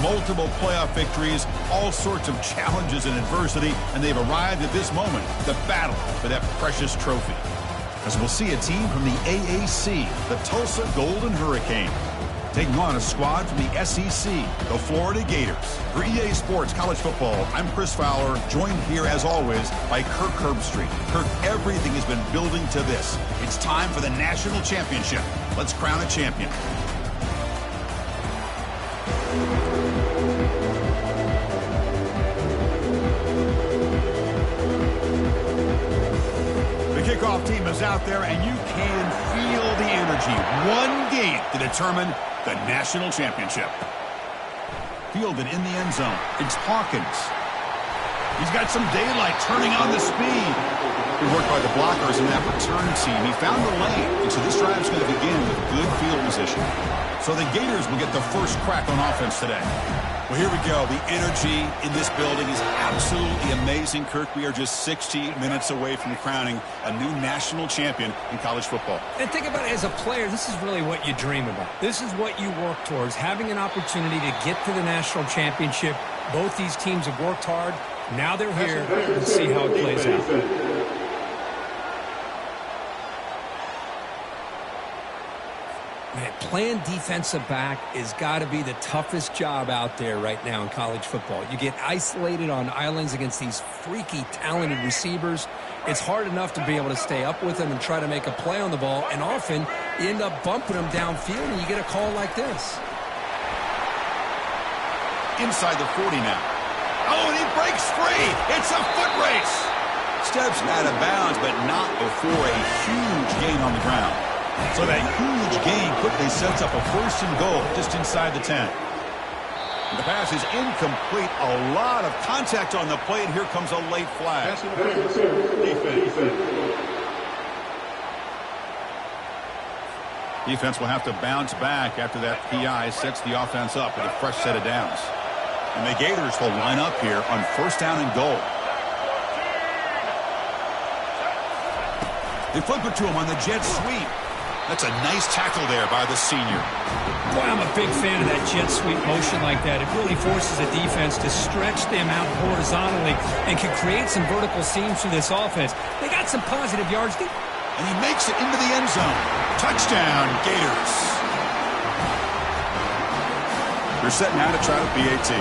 multiple playoff victories, all sorts of challenges and adversity, and they've arrived at this moment, the battle for that precious trophy. As we'll see a team from the AAC, the Tulsa Golden Hurricane, taking on a squad from the SEC, the Florida Gators. For EA Sports College Football, I'm Chris Fowler, joined here as always by Kirk Herbstreit. Kirk, everything has been building to this. It's time for the national championship. Let's crown a champion. The kickoff team is out there, and you can feel the energy. One game to determine the national championship. Fielded in the end zone. It's Hawkins. He's got some daylight, turning on the speed. Good work by the blockers in that return team. He found the lane, and so this drive's going to begin with good field position. So the Gators will get the first crack on offense today. Well, here we go. The energy in this building is absolutely amazing, Kirk. We are just 60 minutes away from crowning a new national champion in college football. And think about it, as a player, this is really what you dream about. This is what you work towards, having an opportunity to get to the national championship. Both these teams have worked hard. Now they're here. Let's see how it plays out. Man, playing defensive back has got to be the toughest job out there right now in college football. You get isolated on islands against these freaky, talented receivers. It's hard enough to be able to stay up with them and try to make a play on the ball, and often you end up bumping them downfield, and you get a call like this. Inside the 40 now. Oh, and he breaks free. It's a foot race. Steps out of bounds, but not before a huge gain on the ground. So that huge gain quickly sets up a 1st and goal just inside the 10. The pass is incomplete. A lot of contact on the play, and here comes a late flag. Defense will have to bounce back after that PI sets the offense up with a fresh set of downs. And the Gators will line up here on 1st down and goal. They flip it to him on the jet sweep. That's a nice tackle there by the senior. Boy, I'm a big fan of that jet sweep motion like that. It really forces a defense to stretch them out horizontally and can create some vertical seams through this offense. They got some positive yards. And he makes it into the end zone. Touchdown, Gators. They're set now to try to PAT.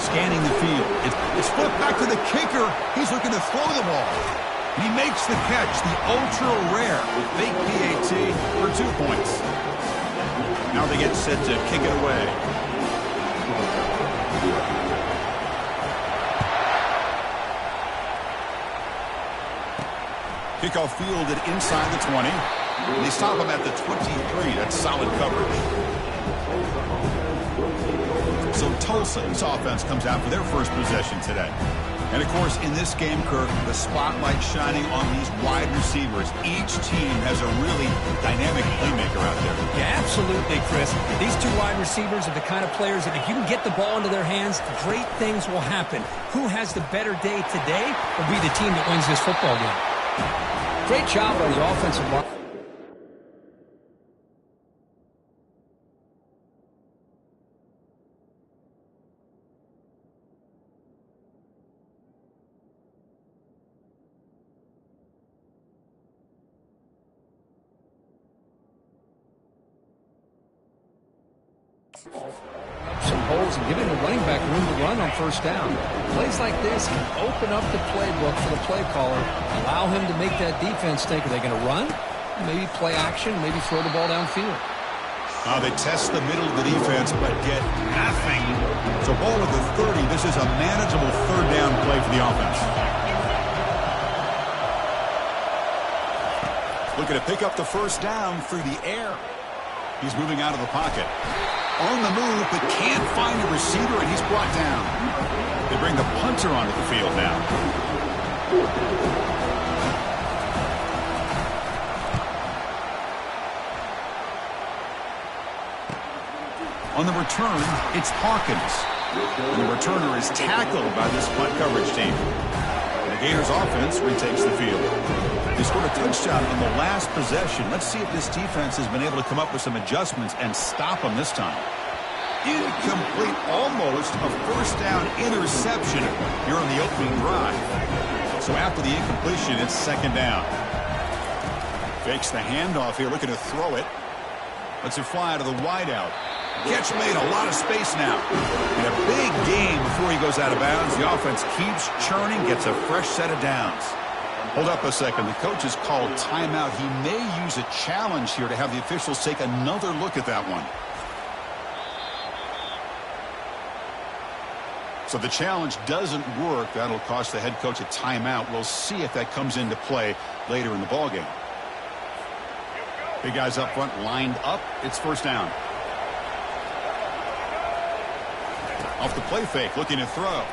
Scanning the field. It's flipped back to the kicker. He's looking to throw the ball. He makes the catch, the ultra-rare fake PAT for 2 points. Now they get set to kick it away. Kickoff fielded inside the 20. And they stop him at the 23. That's solid coverage. So Tulsa's offense comes out for their first possession today. And, of course, in this game, Kirk, the spotlight shining on these wide receivers. Each team has a really dynamic playmaker out there. Yeah, absolutely, Chris. These 2 wide receivers are the kind of players that if you can get the ball into their hands, great things will happen. Who has the better day today will be the team that wins this football game. Great job by the offensive line. Some holes and giving the running back room to run on 1st down. Plays like this can open up the playbook for the play caller, allow him to make that defense think, are they going to run? Maybe play action, maybe throw the ball downfield. They test the middle of the defense, but get nothing. So ball at the 30. This is a manageable 3rd down play for the offense. Looking to pick up the 1st down through the air. He's moving out of the pocket. On the move, but can't find a receiver, and he's brought down. They bring the punter onto the field now. On the return, it's Hawkins. And the returner is tackled by this punt coverage team. And the Gators offense retakes the field. They scored a touchdown on the last possession. Let's see if this defense has been able to come up with some adjustments and stop them this time. Incomplete, almost a first down interception here on the opening drive. So after the incompletion, it's second down. Fakes the handoff here, looking to throw it. Lets it fly to the wideout. Catch made, a lot of space now. And a big gain before he goes out of bounds. The offense keeps churning, gets a fresh set of downs. Hold up a second. The coach has called timeout. He may use a challenge here to have the officials take another look at that one. So the challenge doesn't work. That'll cost the head coach a timeout. We'll see if that comes into play later in the ballgame. Big guys up front lined up. It's first down. Off the play fake, looking to throw.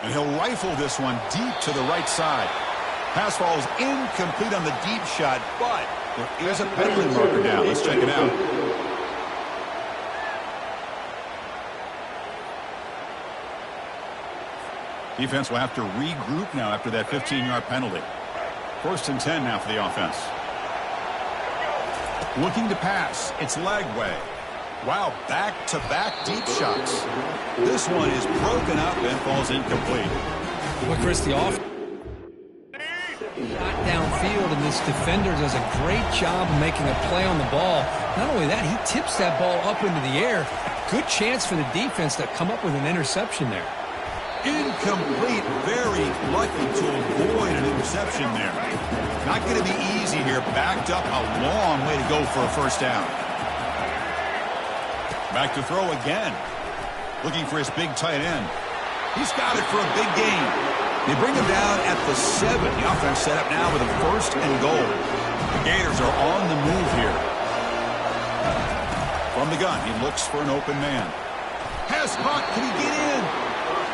And he'll rifle this one deep to the right side. Pass falls incomplete on the deep shot, but there is a penalty marker down. Let's check it out. Defense will have to regroup now after that 15-yard penalty. First and 10 now for the offense. Looking to pass. It's Lagway. Wow, back-to-back deep shots. This one is broken up and falls incomplete. Well, Chris, the off not downfield, and this defender does a great job of making a play on the ball. Not only that, he tips that ball up into the air. Good chance for the defense to come up with an interception there. Incomplete. Very lucky to avoid an interception there. Not going to be easy here. Backed up, a long way to go for a first down. Back to throw again. Looking for his big tight end. He's got it for a big gain. They bring him down at the 7. The offense set up now with a first and goal. The Gators are on the move here. From the gun, he looks for an open man. Pass caught. Can he get in?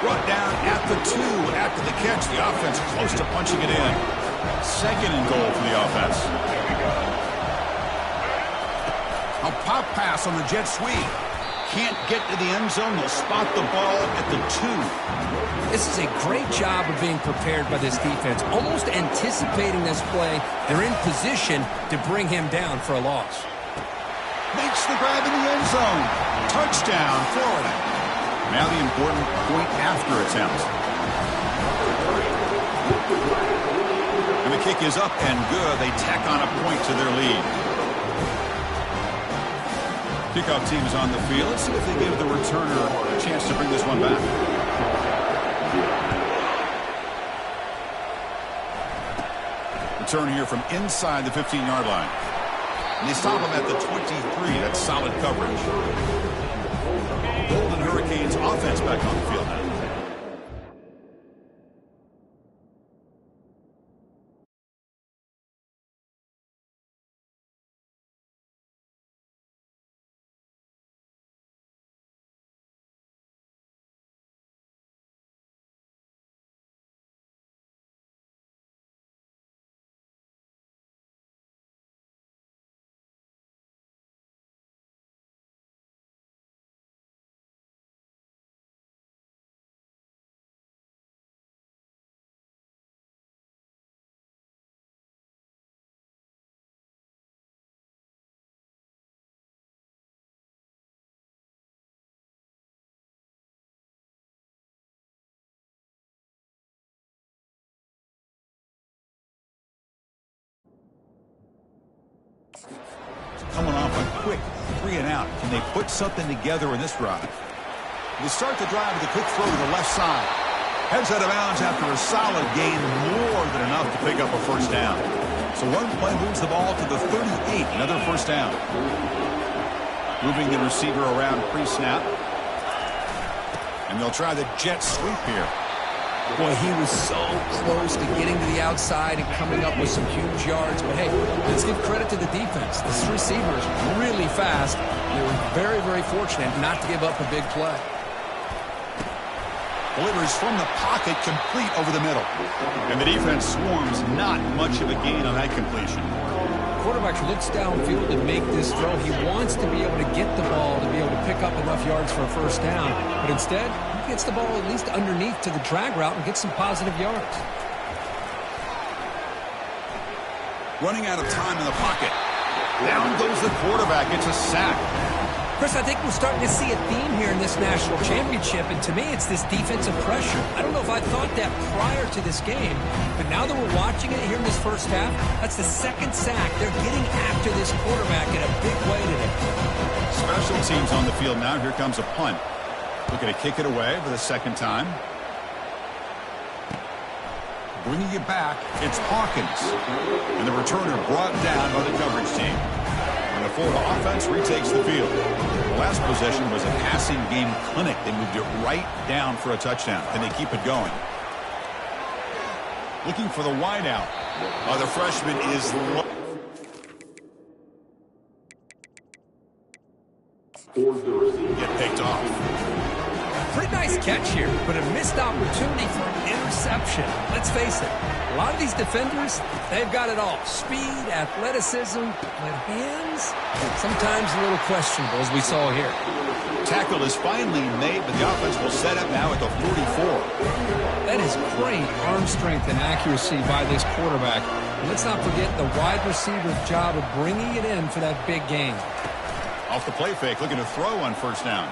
Brought down at the 2 after the catch. The offense close to punching it in. Second and goal for the offense. A pop pass on the jet sweep. Can't get to the end zone. They'll spot the ball at the 2. This is a great job of being prepared by this defense. Almost anticipating this play. They're in position to bring him down for a loss. Makes the grab in the end zone. Touchdown, Florida. Now the important point after attempt. And the kick is up and good. They tack on a point to their lead. Kickoff team is on the field. Let's see if they give the returner a chance to bring this one back. Return here from inside the 15-yard line. And they stop him at the 23. That's solid coverage. Golden Hurricanes offense back on the field now. Coming off a quick 3 and out. Can they put something together in this drive? They start the drive with a quick throw to the left side. Heads out of bounds after a solid gain, more than enough to pick up a first down. So one play moves the ball to the 38, another first down. Moving the receiver around pre-snap. And they'll try the jet sweep here. Boy, he was so close to getting to the outside and coming up with some huge yards. But, hey, let's give credit to the defense. This receiver is really fast. They were very, very fortunate not to give up a big play. Delivers from the pocket, complete over the middle. And the defense swarms, not much of a gain on that completion. Quarterback looks downfield to make this throw. He wants to be able to get the ball to be able to pick up enough yards for a first down. But instead, he gets the ball at least underneath to the drag route and gets some positive yards. Running out of time in the pocket. Down goes the quarterback. It's a sack. Chris, I think we're starting to see a theme here in this national championship, and to me, it's this defensive pressure. I don't know if I thought that prior to this game, but now that we're watching it here in this first half, that's the second sack. They're getting after this quarterback in a big way today. Special teams on the field now. Here comes a punt. Looking to kick it away for the second time. Bringing it back, it's Hawkins. And the returner brought down by the coverage team. And the Florida offense retakes the field. The last possession was a passing game clinic. They moved it right down for a touchdown. Can they keep it going? Looking for the wideout. The freshman is low. Get picked off. Pretty nice catch here, but a missed opportunity for an interception. Let's face it, a lot of these defenders, they've got it all. Speed, athleticism, but hands, sometimes a little questionable, as we saw here. Tackle is finally made, but the offense will set up now at the 44. That is great arm strength and accuracy by this quarterback. And let's not forget the wide receiver's job of bringing it in for that big game. Off the play fake, looking to throw on first down.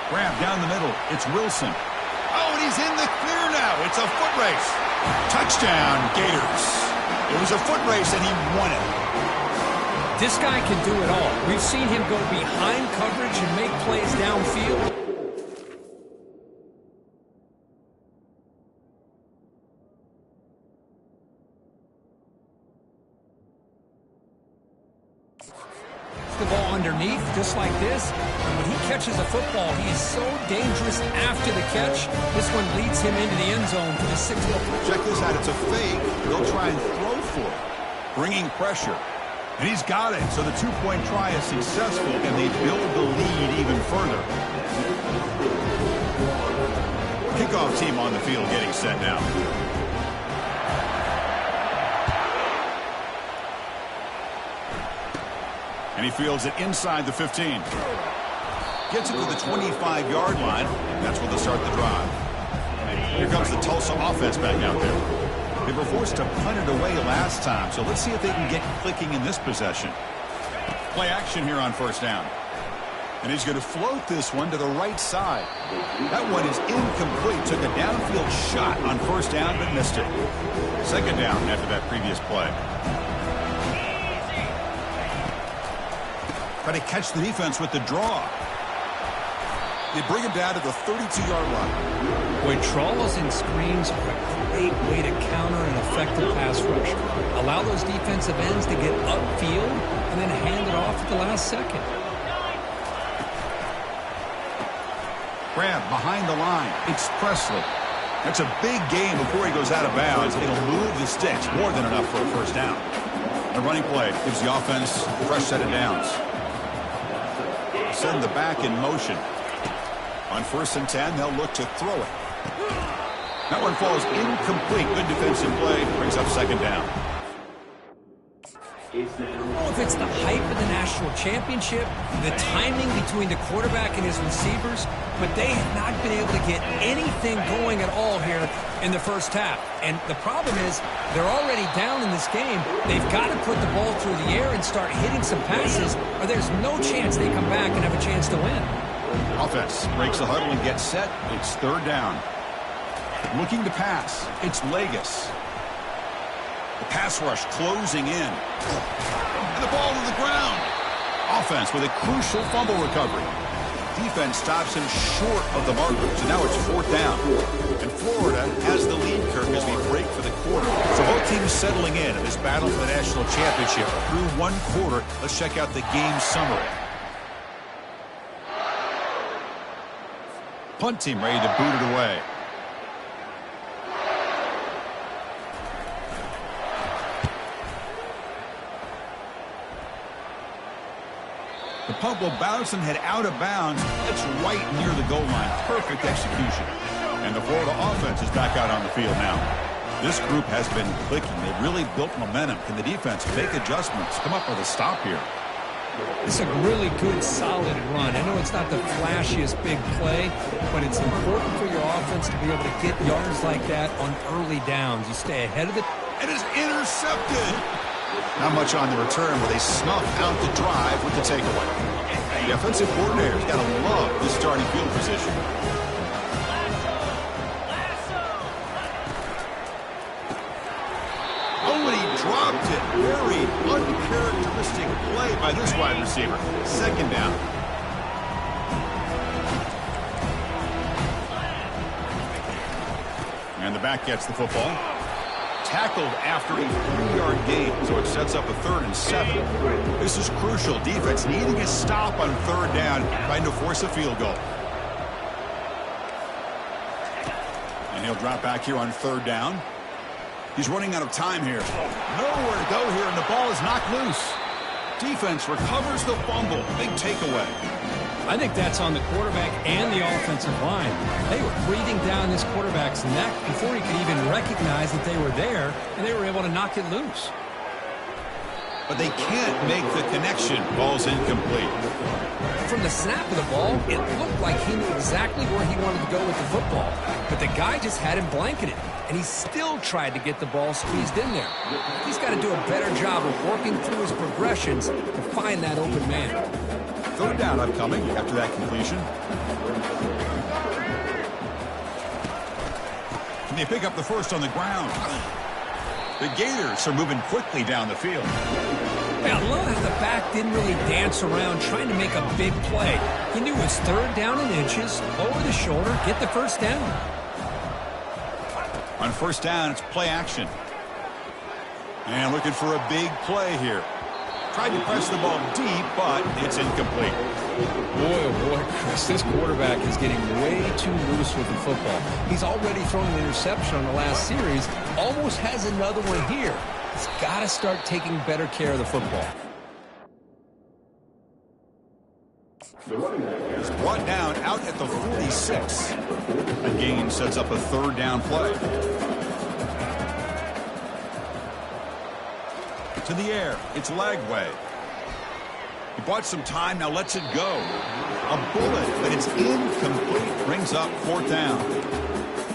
Grab down the middle. It's Wilson. Oh, and he's in the clear now. It's a foot race. Touchdown, Gators. It was a foot race, and he won it. This guy can do it all. We've seen him go behind coverage and make plays downfield. The ball underneath, just like this. And when he catches a football, he is so dangerous after the catch. This one leads him into the end zone for the 6th. Check this out. It's a fake. They'll try and throw for it, bringing pressure. And he's got it. So the two-point try is successful, and they build the lead even further. Kickoff team on the field getting set now. And he fields it inside the 15. Gets it to the 25-yard line. That's where they'll start the drive. Here comes the Tulsa offense back out there. They were forced to punt it away last time, so let's see if they can get clicking in this possession. Play action here on first down. And he's going to float this one to the right side. That one is incomplete. Took a downfield shot on first down, but missed it. Second down after that previous play. Try to catch the defense with the draw. They bring him down to the 32-yard line. Boy, trawls and screens are a great way to counter an effective pass rush. Allow those defensive ends to get upfield and then hand it off at the last second. Grab behind the line. It's Presley. That's a big gain before he goes out of bounds. It'll move the sticks. More than enough for a first down. The running play gives the offense a fresh set of downs. Send the back in motion. On 1st and 10, they'll look to throw it. That one falls incomplete. Good defensive play. Brings up second down. I don't know if it's the hype of the national championship, the timing between the quarterback and his receivers, but they have not been able to get anything going at all here in the first half. And the problem is they're already down in this game. They've got to put the ball through the air and start hitting some passes, or there's no chance they come back and have a chance to win. Offense breaks the huddle and gets set. It's third down. Looking to pass. It's Legis. The pass rush closing in. And the ball to the ground. Offense with a crucial fumble recovery. Defense stops him short of the marker. So now it's fourth down. And Florida has the lead, Kirk, as we break for the quarter. So both teams settling in this battle for the national championship. Through one quarter, let's check out the game summary. Punt team ready to boot it away. The punt will bounce and head out of bounds. It's right near the goal line. Perfect execution. And the Florida offense is back out on the field now. This group has been clicking. They've really built momentum. Can the defense make adjustments? Come up with a stop here. It's a really good, solid run. I know it's not the flashiest big play, but it's important for your offense to be able to get yards like that on early downs. You stay ahead of it. It is intercepted. Not much on the return, but they snuff out the drive with the takeaway. The offensive coordinator's got to love this starting field position. Oh, and he dropped it. Very uncharacteristic play by this wide receiver. Second down. And the back gets the football. Tackled after a 3-yard gain, so it sets up a 3rd and 7. This is crucial. Defense needing a stop on 3rd down, trying to force a field goal. And he'll drop back here on 3rd down. He's running out of time here. Nowhere to go here, and the ball is knocked loose. Defense recovers the fumble. Big takeaway. I think that's on the quarterback and the offensive line. They were breathing down this quarterback's neck before he could even recognize that they were there, and they were able to knock it loose. But they can't make the connection. Ball's incomplete. From the snap of the ball, it looked like he knew exactly where he wanted to go with the football. But the guy just had him blanketed, and he still tried to get the ball squeezed in there. He's got to do a better job of working through his progressions to find that open man. 3rd down upcoming after that completion. And they pick up the first on the ground. The Gators are moving quickly down the field. Yeah, I love how the back didn't really dance around trying to make a big play. He knew it was 3rd down and inches, over the shoulder, get the first down. On 1st down, it's play action. And looking for a big play here. Tried to press the ball deep, but it's incomplete. Boy, oh boy, Chris, this quarterback is getting way too loose with the football. He's already thrown an interception on the last series, almost has another one here. He's got to start taking better care of the football. He's brought down out at the 46. The gain sets up a 3rd down play. To the air, it's Lagway. He bought some time, now lets it go. A bullet, but it's incomplete, brings up 4th down.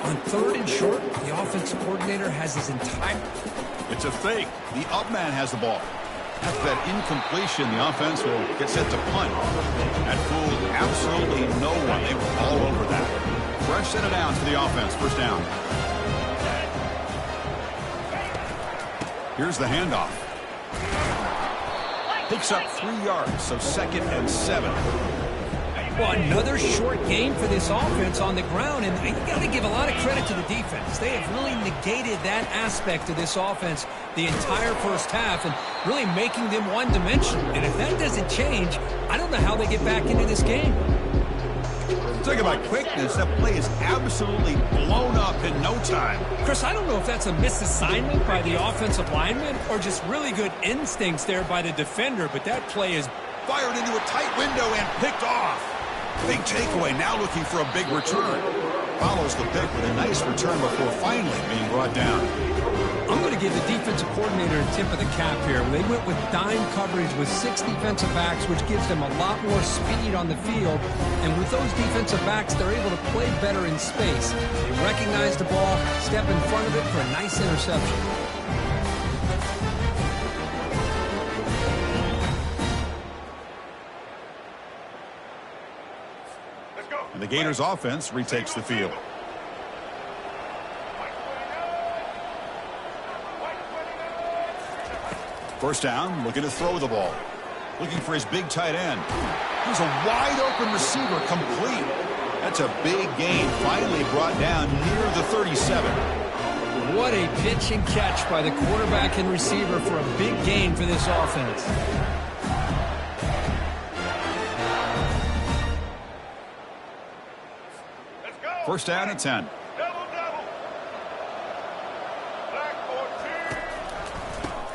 On 3rd and short, the offensive coordinator has his entire... It's a fake. The up man has the ball. After that incompletion, the offense will get set to punt. That fooled absolutely no one. They were all over that. Fresh set it down to the offense, 1st down. Here's the handoff. Picks up 3 yards, so 2nd and 7. Well, another short game for this offense on the ground, and you got to give a lot of credit to the defense. They have really negated that aspect of this offense the entire 1st half and really making them one-dimensional. And if that doesn't change, I don't know how they get back into this game. Talk about quickness. That play is absolutely blown up in no time. Chris, I don't know if that's a misassignment by the offensive lineman or just really good instincts there by the defender, but that play is fired into a tight window and picked off. Big takeaway, now looking for a big return. Follows the pick with a nice return before finally being brought down. I'm going to give the defensive coordinator a tip of the cap here. They went with dime coverage with 6 defensive backs, which gives them a lot more speed on the field. And with those defensive backs, they're able to play better in space. They recognize the ball, step in front of it for a nice interception. And the Gators offense retakes the field. First down, looking to throw the ball. Looking for his big tight end. Here's a wide open receiver, complete. That's a big gain, finally brought down near the 37. What a pitch and catch by the quarterback and receiver for a big gain for this offense. First down at 10.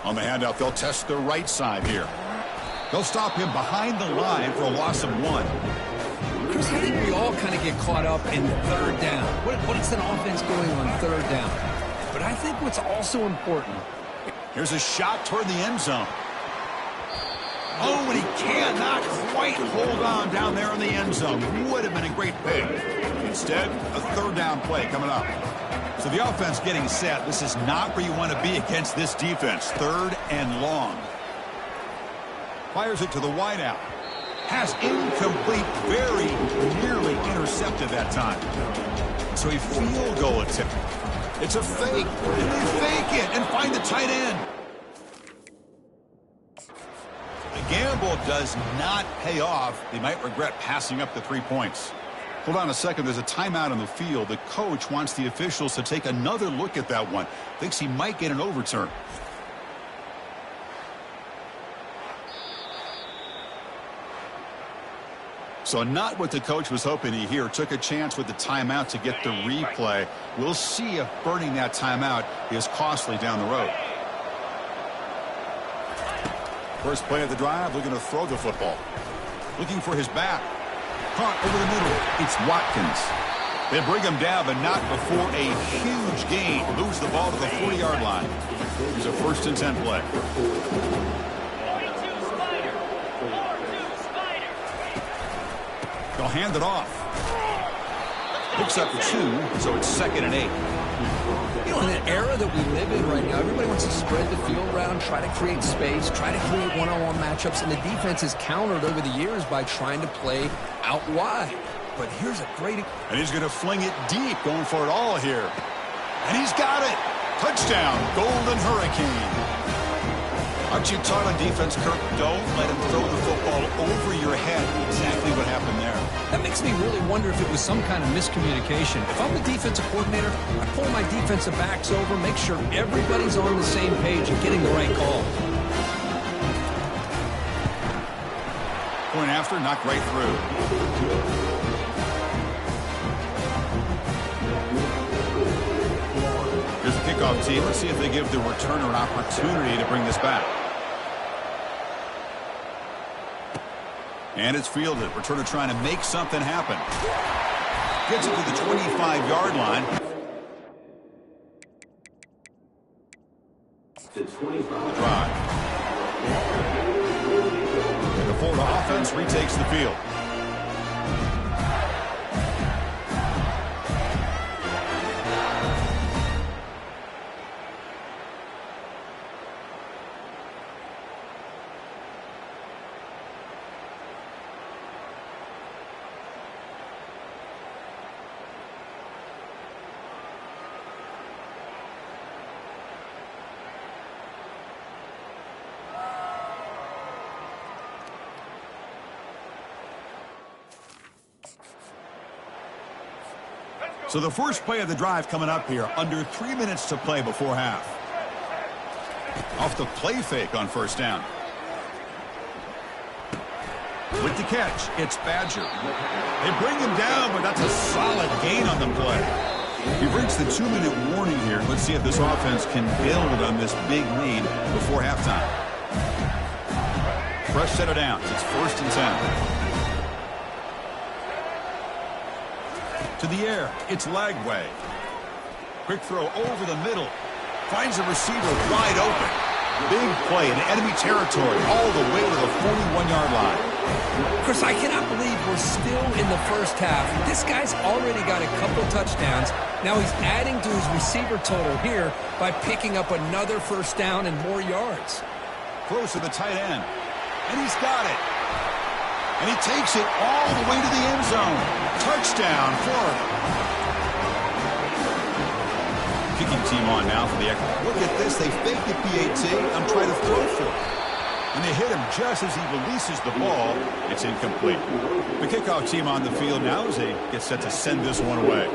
On the handoff, they'll test the right side here. They'll stop him behind the line for a loss of 1. Chris, I think we all kind of get caught up in 3rd down. What is an offense going on 3rd down? But I think what's also important. Here's a shot toward the end zone. Oh, and he cannot quite hold on down there in the end zone. Would have been a great pick. Instead, a 3rd down play coming up. So the offense getting set. This is not where you want to be against this defense. 3rd and long. Fires it to the wideout. Pass incomplete, very nearly intercepted that time. So a field goal attempt. It's a fake, and they fake it and find the tight end. The gamble does not pay off. They might regret passing up the 3 points. Hold on a second. There's a timeout on the field. The coach wants the officials to take another look at that one. Thinks he might get an overturn. So not what the coach was hoping to hear. Took a chance with the timeout to get the replay. We'll see if burning that timeout is costly down the road. First play of the drive, looking to throw the football. Looking for his back. Caught over the middle. It's Watkins. They bring him down, but not before a huge gain. Moves the ball to the 40-yard line. Here's a 1st and 10 play. They'll hand it off. Picks up 2, so it's 2nd and 8. You know, in an era that we live in right now, everybody wants to spread the field around, try to create space, try to create one-on-one matchups, and the defense is countered over the years by trying to play out wide. But here's a great... And he's going to fling it deep, going for it all here. And he's got it. Touchdown, Golden Hurricane. Aren't you taught on defense, Kirk? Don't let him throw the football over your head. Exactly what happened there. That makes me really wonder if it was some kind of miscommunication. If I'm the defensive coordinator, I pull my defensive backs over, make sure everybody's on the same page and getting the right call. Point after, knocked right through. Here's the kickoff team. Let's see if they give the returner an opportunity to bring this back. And it's fielded. Returner trying to make something happen. Gets it to the 25-yard line. Drive. And the Florida offense retakes the field. So the first play of the drive coming up here. Under 3 minutes to play before half. Off the play fake on 1st down. With the catch, it's Badger. They bring him down, but that's a solid gain on the play. We've reached the 2-minute warning here. Let's see if this offense can build on this big lead before halftime. Fresh set of downs. It's 1st and 10. To the air, it's Lagway. Quick throw over the middle. Finds a receiver wide open. Big play in enemy territory all the way to the 41-yard line. Chris, I cannot believe we're still in the first half. This guy's already got a couple touchdowns. Now he's adding to his receiver total here by picking up another 1st down and more yards. Close to the tight end. And he's got it. And he takes it all the way to the end zone. Touchdown, Florida. Kicking team on now for the extra. Look at this. They fake the PAT. I'm trying to throw for it. And they hit him just as he releases the ball. It's incomplete. The kickoff team on the field now as they get set to send this one away.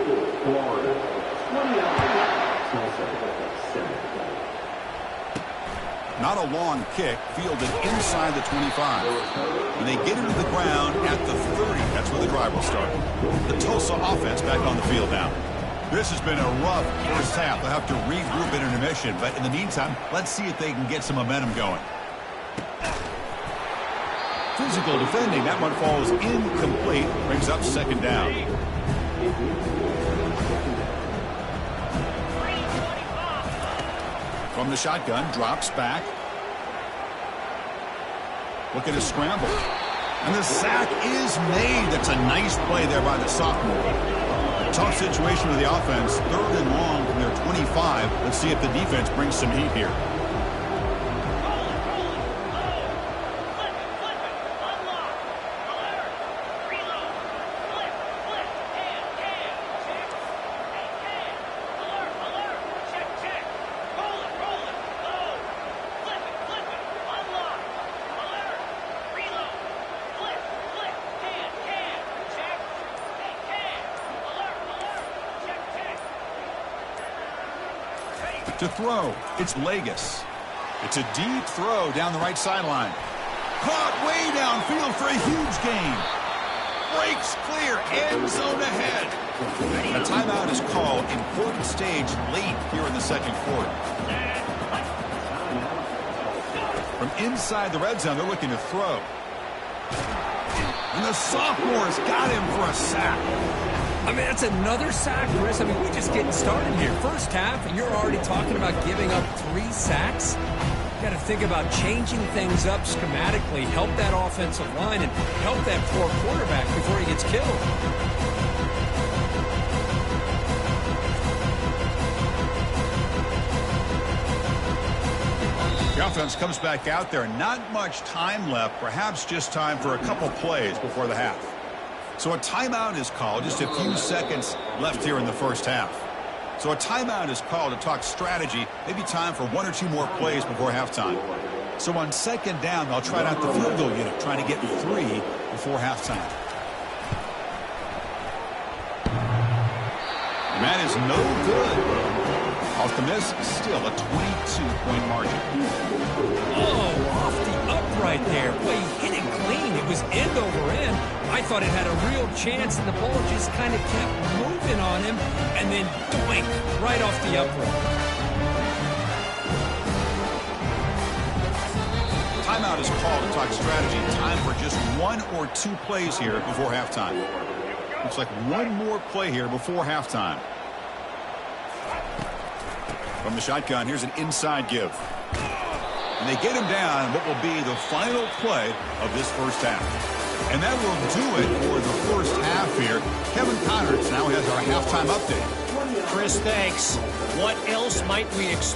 Not a long kick, fielded inside the 25. And they get into the ground at the 30. That's where the drive will start. The Tulsa offense back on the field now. This has been a rough first half. They'll have to regroup in intermission. But in the meantime, let's see if they can get some momentum going. Physical defending. That one falls incomplete. Brings up 2nd down. From the shotgun, drops back. Looking to scramble. And the sack is made. That's a nice play there by the sophomore. Tough situation with the offense. 3rd and long from their 25. Let's see if the defense brings some heat here. To throw, it's Legis. It's a deep throw down the right sideline. Caught way downfield for a huge gain. Breaks clear, end zone ahead. A timeout is called. Important stage late here in the second quarter. From inside the red zone, they're looking to throw. And the sophomore's got him for a sack. I mean, that's another sack, Chris. I mean, we're just getting started here. First half, and you're already talking about giving up 3 sacks. You got to think about changing things up schematically, help that offensive line, and help that poor quarterback before he gets killed. The offense comes back out there. Not much time left. Perhaps just time for a couple plays before the half. So a timeout is called. Just a few seconds left here in the first half. So a timeout is called to talk strategy. Maybe time for 1 or 2 more plays before halftime. So on second down, they'll try out the field goal unit, trying to get 3 before halftime. And that is no good. Off the miss, still a 22-point margin. Oh, off the upright there. Boy, he hit it clean. It was end over end. I thought it had a real chance, and the ball just kind of kept moving on him, and then doink, right off the upright. Timeout is called to talk strategy. Time for just 1 or 2 plays here before halftime. Looks like 1 more play here before halftime. From the shotgun, here's an inside give. And they get him down what will be the final play of this first half. And that will do it for the first half here. Kevin Connors now has our halftime update. Chris, thanks. What else might we expect?